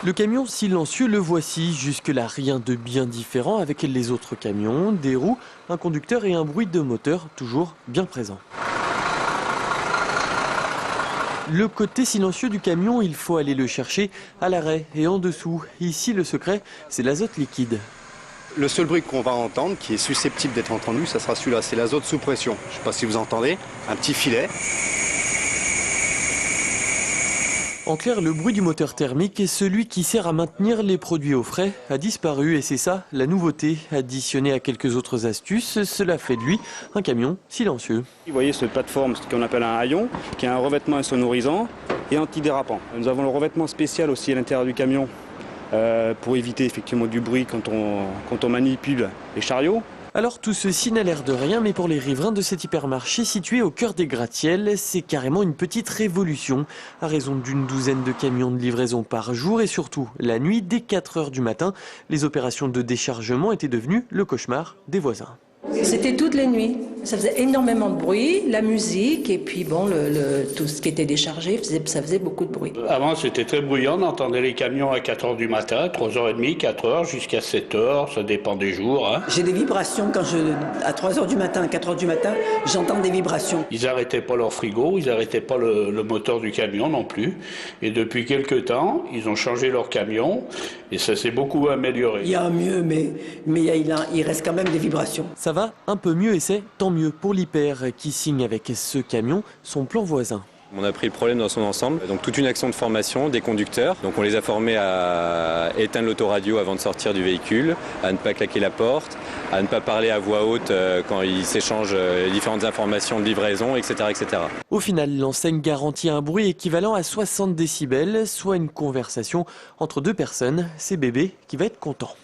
Le camion silencieux, le voici. Jusque-là, rien de bien différent avec les autres camions. Des roues, un conducteur et un bruit de moteur toujours bien présent. Le côté silencieux du camion, il faut aller le chercher à l'arrêt et en dessous. Ici, le secret, c'est l'azote liquide. Le seul bruit qu'on va entendre, qui est susceptible d'être entendu, ça sera celui-là, c'est l'azote sous pression. Je ne sais pas si vous entendez, un petit filet. En clair, le bruit du moteur thermique est celui qui sert à maintenir les produits au frais a disparu et c'est ça la nouveauté. Additionné à quelques autres astuces, cela fait de lui un camion silencieux. Vous voyez cette plateforme, ce qu'on appelle un haillon, qui a un revêtement insonorisant et antidérapant. Nous avons le revêtement spécial aussi à l'intérieur du camion pour éviter effectivement du bruit quand on manipule les chariots. Alors tout ceci n'a l'air de rien, mais pour les riverains de cet hypermarché situé au cœur des gratte-ciels, c'est carrément une petite révolution. À raison d'une douzaine de camions de livraison par jour et surtout la nuit, dès 4 h du matin, les opérations de déchargement étaient devenues le cauchemar des voisins. C'était toutes les nuits. Ça faisait énormément de bruit, la musique et puis bon, tout ce qui était déchargé, ça faisait beaucoup de bruit. Avant, c'était très bruyant. On entendait les camions à 4 h du matin, 3 h 30, 4 h, jusqu'à 7 h. Ça dépend des jours. J'ai des vibrations à 3 h du matin, à 4 h du matin, j'entends des vibrations. Ils n'arrêtaient pas leur frigo, ils n'arrêtaient pas le moteur du camion non plus. Et depuis quelques temps, ils ont changé leur camion et ça s'est beaucoup amélioré. Il y a mieux, mais il reste quand même des vibrations. Ça va un peu mieux et c'est tant mieux pour l'Hyper qui signe avec ce camion son plan voisin. On a pris le problème dans son ensemble, donc toute une action de formation des conducteurs. Donc on les a formés à éteindre l'autoradio avant de sortir du véhicule, à ne pas claquer la porte, à ne pas parler à voix haute quand ils s'échangent les différentes informations de livraison, etc., etc. Au final, l'enseigne garantit un bruit équivalent à 60 décibels, soit une conversation entre deux personnes. C'est bébé qui va être content.